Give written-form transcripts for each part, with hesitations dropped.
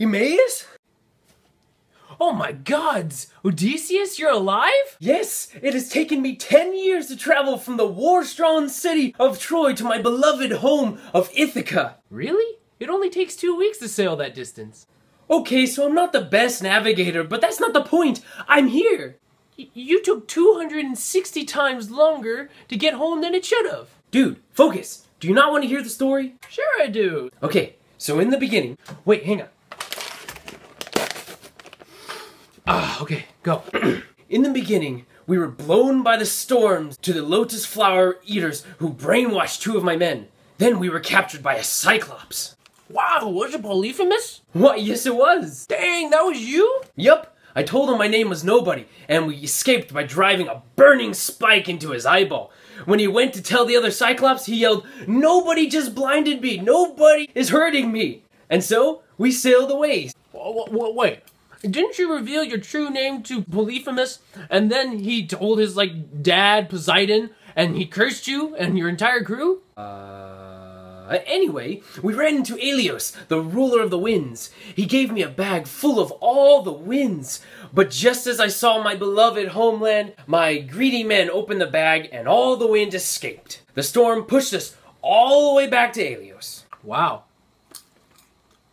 Eumaeus? Oh my gods! Odysseus, you're alive? Yes, it has taken me 10 years to travel from the war-strong city of Troy to my beloved home of Ithaca. Really? It only takes 2 weeks to sail that distance. Okay, so I'm not the best navigator, but that's not the point. I'm here. You took 260 times longer to get home than it should have. Dude, focus. Do you not want to hear the story? Sure I do. Okay, so in the beginning... Wait, hang on. Okay, go. In the beginning, we were blown by the storms to the lotus flower eaters who brainwashed 2 of my men. Then we were captured by a cyclops. Wow, was it Polyphemus? What? Yes, it was. Dang, that was you? Yup. I told him my name was Nobody, and we escaped by driving a burning spike into his eyeball. When he went to tell the other Cyclops, he yelled, "Nobody just blinded me! Nobody is hurting me!" And so, we sailed away. Wait, didn't you reveal your true name to Polyphemus, and then he told his, dad, Poseidon, and he cursed you and your entire crew? Anyway, we ran into Eumaeus, the ruler of the winds. He gave me a bag full of all the winds. But just as I saw my beloved homeland, my greedy men opened the bag and all the wind escaped. The storm pushed us all the way back to Eumaeus. Wow.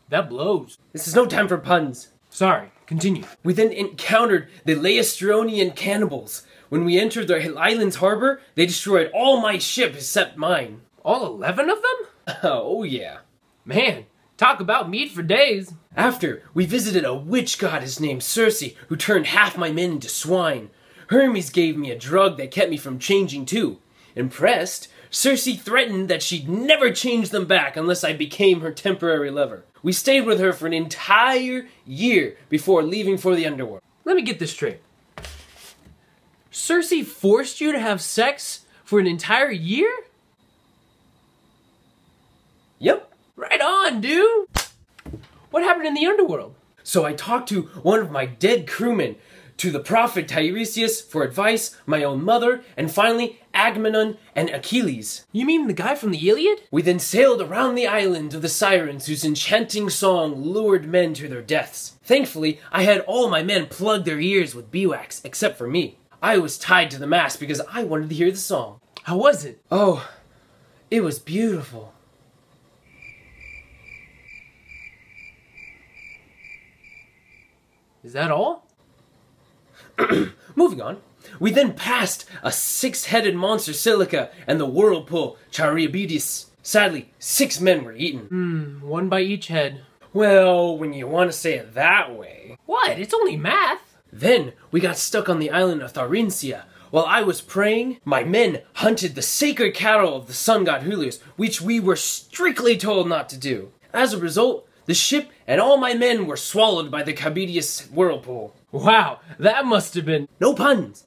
That blows. This is no time for puns. Sorry, continue. We then encountered the Laestronian cannibals. When we entered their island's harbor, they destroyed all my ship except mine. All 11 of them? Oh yeah. Man, talk about meat for days. After, we visited a witch goddess named Circe, who turned half my men into swine. Hermes gave me a drug that kept me from changing too. Impressed, Circe threatened that she'd never change them back unless I became her temporary lover. We stayed with her for an entire year before leaving for the underworld. Let me get this straight. Circe forced you to have sex for an entire year? Yep. Right on, dude! What happened in the underworld? So I talked to one of my dead crewmen, to the prophet Tiresias for advice, my own mother, and finally Agamemnon and Achilles. You mean the guy from the Iliad? We then sailed around the island of the sirens whose enchanting song lured men to their deaths. Thankfully, I had all my men plug their ears with beeswax, except for me. I was tied to the mast because I wanted to hear the song. How was it? Oh, it was beautiful. Is that all? Moving on. We then passed a 6-headed monster Silica and the whirlpool Charybdis. Sadly, 6 men were eaten. One by each head. Well, when you want to say it that way. What? It's only math. Then, we got stuck on the island of Tharincia. While I was praying, my men hunted the sacred cattle of the sun god Helios, which we were strictly told not to do. As a result, the ship and all my men were swallowed by the Charybdis whirlpool. Wow, that must have been... No puns!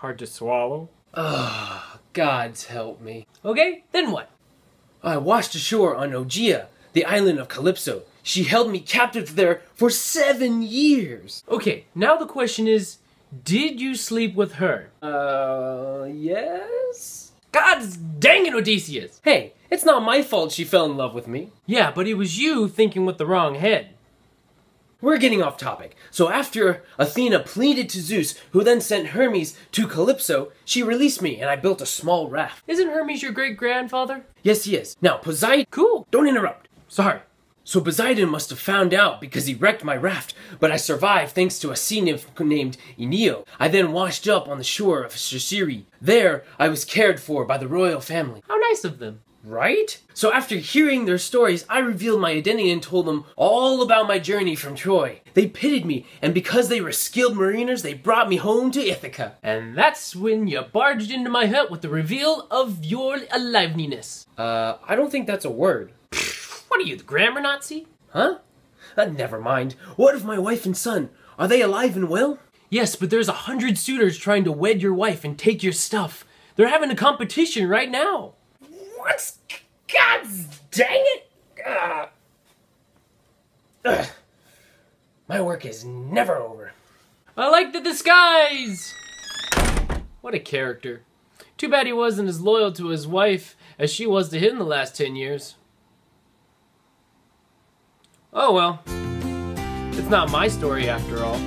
hard to swallow. Gods help me. Okay, then what? I washed ashore on Ogea, the island of Calypso. She held me captive there for 7 years. Okay, now the question is, did you sleep with her? Yes? God dang it, Odysseus! Hey, it's not my fault she fell in love with me. Yeah, but it was you thinking with the wrong head. We're getting off topic. So after Athena pleaded to Zeus, who then sent Hermes to Calypso, she released me and I built a small raft. Isn't Hermes your great-grandfather? Yes, he is. Now, Poseidon... Cool. Don't interrupt. Sorry. So Poseidon must have found out because he wrecked my raft, but I survived thanks to a sea nymph named Enio. I then washed up on the shore of Circe. There, I was cared for by the royal family. How nice of them. Right? So after hearing their stories, I revealed my identity and told them all about my journey from Troy. They pitied me, and because they were skilled mariners, they brought me home to Ithaca. And that's when you barged into my hut with the reveal of your aliveness. I don't think that's a word. What are you, the grammar Nazi? Huh? Never mind. What of my wife and son? Are they alive and well? Yes, but there's 100 suitors trying to wed your wife and take your stuff. They're having a competition right now. What? God dang it! My work is never over. I like the disguise! What a character. Too bad he wasn't as loyal to his wife as she was to him the last 10 years. Oh well. It's not my story after all.